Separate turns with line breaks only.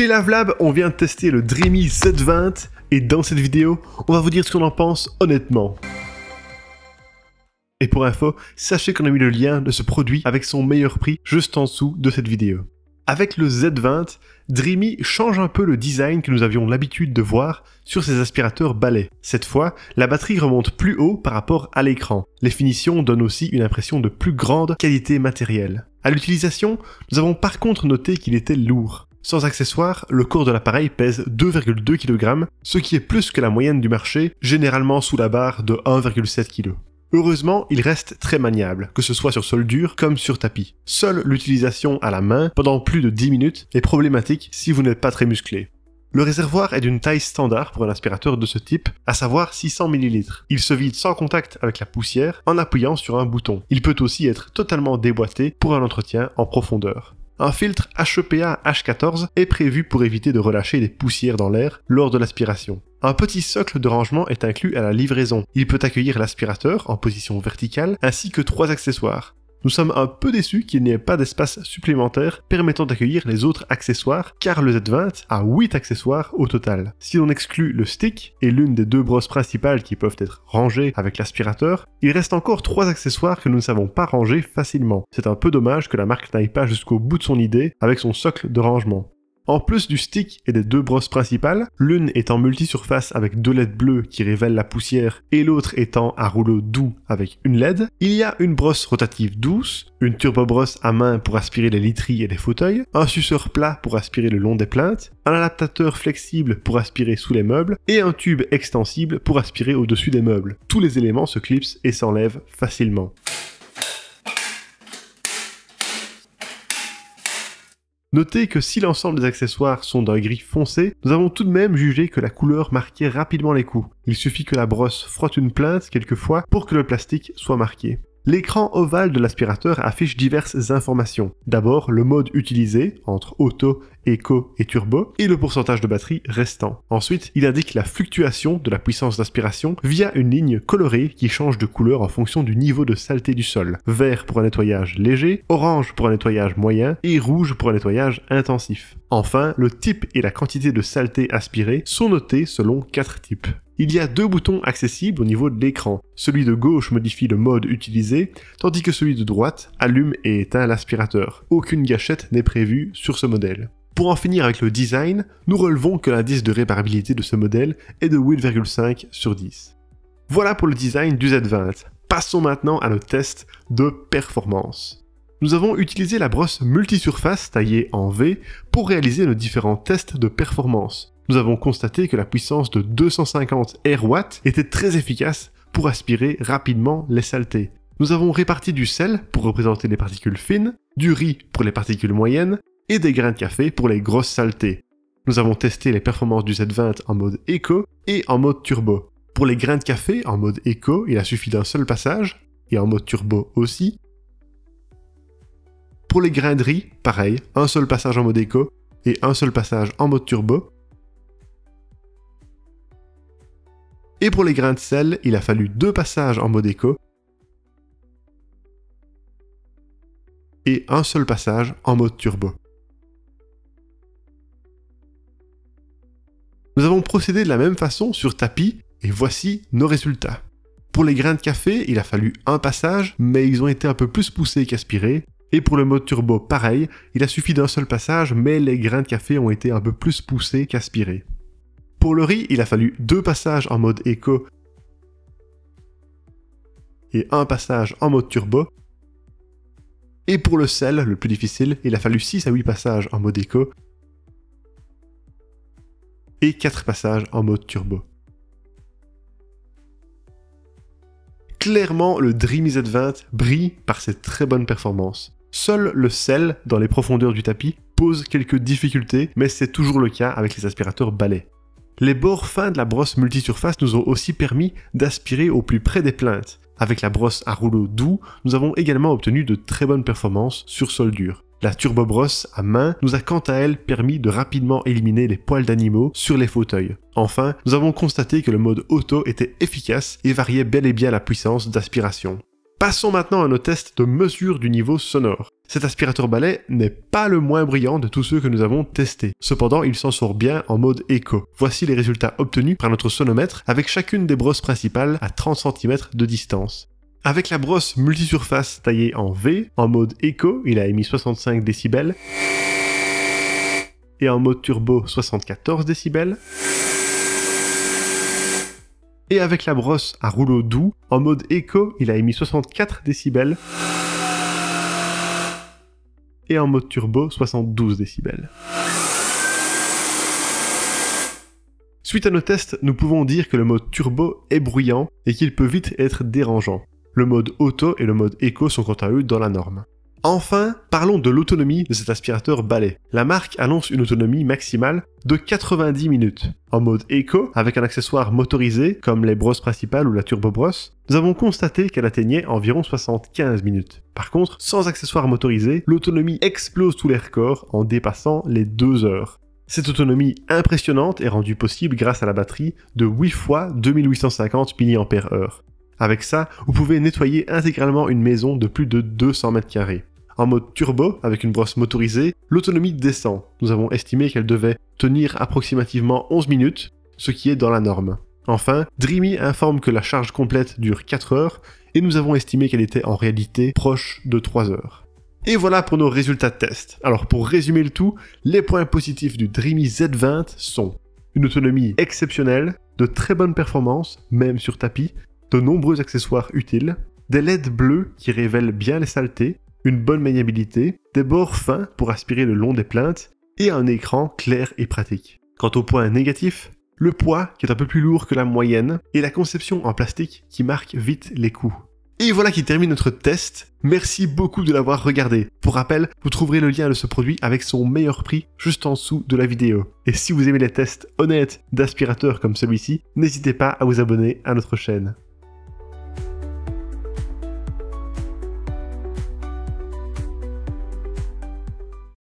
Chez Lavelab, on vient de tester le Dreamy Z20 et dans cette vidéo, on va vous dire ce qu'on en pense honnêtement. Et pour info, sachez qu'on a mis le lien de ce produit avec son meilleur prix juste en dessous de cette vidéo. Avec le Z20, Dreamy change un peu le design que nous avions l'habitude de voir sur ses aspirateurs balais. Cette fois, la batterie remonte plus haut par rapport à l'écran. Les finitions donnent aussi une impression de plus grande qualité matérielle. À l'utilisation, nous avons par contre noté qu'il était lourd. Sans accessoires, le corps de l'appareil pèse 2,2 kg, ce qui est plus que la moyenne du marché, généralement sous la barre de 1,7 kg. Heureusement, il reste très maniable, que ce soit sur sol dur comme sur tapis. Seule l'utilisation à la main pendant plus de 10 minutes est problématique si vous n'êtes pas très musclé. Le réservoir est d'une taille standard pour un aspirateur de ce type, à savoir 600 ml. Il se vide sans contact avec la poussière en appuyant sur un bouton. Il peut aussi être totalement déboîté pour un entretien en profondeur. Un filtre HEPA H14 est prévu pour éviter de relâcher des poussières dans l'air lors de l'aspiration. Un petit socle de rangement est inclus à la livraison. Il peut accueillir l'aspirateur en position verticale ainsi que 3 accessoires. Nous sommes un peu déçus qu'il n'y ait pas d'espace supplémentaire permettant d'accueillir les autres accessoires car le Z20 a 8 accessoires au total. Si l'on exclut le stick et l'une des 2 brosses principales qui peuvent être rangées avec l'aspirateur, il reste encore 3 accessoires que nous ne savons pas ranger facilement. C'est un peu dommage que la marque n'aille pas jusqu'au bout de son idée avec son socle de rangement. En plus du stick et des 2 brosses principales, l'une étant multisurface avec 2 LED bleues qui révèlent la poussière et l'autre étant à rouleau doux avec une LED, il y a une brosse rotative douce, une turbobrosse à main pour aspirer les literies et les fauteuils, un suceur plat pour aspirer le long des plinthes, un adaptateur flexible pour aspirer sous les meubles et un tube extensible pour aspirer au-dessus des meubles. Tous les éléments se clipsent et s'enlèvent facilement. Notez que si l'ensemble des accessoires sont d'un gris foncé, nous avons tout de même jugé que la couleur marquait rapidement les coups. Il suffit que la brosse frotte une plinthe quelquefois pour que le plastique soit marqué. L'écran ovale de l'aspirateur affiche diverses informations. D'abord, le mode utilisé, entre auto, éco et turbo, et le pourcentage de batterie restant. Ensuite, il indique la fluctuation de la puissance d'aspiration via une ligne colorée qui change de couleur en fonction du niveau de saleté du sol. Vert pour un nettoyage léger, orange pour un nettoyage moyen, et rouge pour un nettoyage intensif. Enfin, le type et la quantité de saleté aspirée sont notés selon 4 types. Il y a 2 boutons accessibles au niveau de l'écran. Celui de gauche modifie le mode utilisé, tandis que celui de droite allume et éteint l'aspirateur. Aucune gâchette n'est prévue sur ce modèle. Pour en finir avec le design, nous relevons que l'indice de réparabilité de ce modèle est de 8,5 sur 10. Voilà pour le design du Z20. Passons maintenant à notre test de performance. Nous avons utilisé la brosse multisurface taillée en V pour réaliser nos différents tests de performance. Nous avons constaté que la puissance de 250 RW était très efficace pour aspirer rapidement les saletés. Nous avons réparti du sel pour représenter les particules fines, du riz pour les particules moyennes et des grains de café pour les grosses saletés. Nous avons testé les performances du Z20 en mode éco et en mode turbo. Pour les grains de café en mode éco, il a suffi d'un seul passage, et en mode turbo aussi. Pour les grains de riz, pareil, un seul passage en mode éco et un seul passage en mode turbo. Et pour les grains de sel, il a fallu 2 passages en mode éco et un seul passage en mode turbo. Nous avons procédé de la même façon sur tapis et voici nos résultats. Pour les grains de café, il a fallu un passage, mais ils ont été un peu plus poussés qu'aspirés. Et pour le mode turbo, pareil, il a suffi d'un seul passage, mais les grains de café ont été un peu plus poussés qu'aspirés. Pour le riz, il a fallu 2 passages en mode éco et un passage en mode turbo. Et pour le sel, le plus difficile, il a fallu 6 à 8 passages en mode éco et 4 passages en mode turbo. Clairement, le Dreamy Z20 brille par ses très bonnes performances. Seul le sel, dans les profondeurs du tapis, pose quelques difficultés, mais c'est toujours le cas avec les aspirateurs balais. Les bords fins de la brosse multisurface nous ont aussi permis d'aspirer au plus près des plinthes. Avec la brosse à rouleau doux, nous avons également obtenu de très bonnes performances sur sol dur. La turbobrosse à main nous a quant à elle permis de rapidement éliminer les poils d'animaux sur les fauteuils. Enfin, nous avons constaté que le mode auto était efficace et variait bel et bien la puissance d'aspiration. Passons maintenant à nos tests de mesure du niveau sonore. Cet aspirateur balai n'est pas le moins bruyant de tous ceux que nous avons testés. Cependant, il s'en sort bien en mode écho. Voici les résultats obtenus par notre sonomètre avec chacune des brosses principales à 30 cm de distance. Avec la brosse multisurface taillée en V, en mode écho, il a émis 65 décibels. Et en mode turbo, 74 décibels. Et avec la brosse à rouleau doux, en mode écho, il a émis 64 décibels. Et en mode turbo, 72 décibels. Suite à nos tests, nous pouvons dire que le mode turbo est bruyant et qu'il peut vite être dérangeant. Le mode auto et le mode écho sont quant à eux dans la norme. Enfin, parlons de l'autonomie de cet aspirateur balai. La marque annonce une autonomie maximale de 90 minutes. En mode éco, avec un accessoire motorisé comme les brosses principales ou la turbo brosse, nous avons constaté qu'elle atteignait environ 75 minutes. Par contre, sans accessoire motorisé, l'autonomie explose tous les records en dépassant les 2 heures. Cette autonomie impressionnante est rendue possible grâce à la batterie de 8 fois 2850 mAh. Avec ça, vous pouvez nettoyer intégralement une maison de plus de 200 m². En mode turbo, avec une brosse motorisée, l'autonomie descend. Nous avons estimé qu'elle devait tenir approximativement 11 minutes, ce qui est dans la norme. Enfin, Dreamy informe que la charge complète dure 4 heures, et nous avons estimé qu'elle était en réalité proche de 3 heures. Et voilà pour nos résultats de test. Alors pour résumer le tout, les points positifs du Dreamy Z20 sont une autonomie exceptionnelle, de très bonnes performances, même sur tapis, de nombreux accessoires utiles, des LED bleus qui révèlent bien les saletés, une bonne maniabilité, des bords fins pour aspirer le long des plinthes, et un écran clair et pratique. Quant aux points négatifs, le poids qui est un peu plus lourd que la moyenne, et la conception en plastique qui marque vite les coups. Et voilà qui termine notre test. Merci beaucoup de l'avoir regardé. Pour rappel, vous trouverez le lien de ce produit avec son meilleur prix juste en dessous de la vidéo. Et si vous aimez les tests honnêtes d'aspirateurs comme celui-ci, n'hésitez pas à vous abonner à notre chaîne.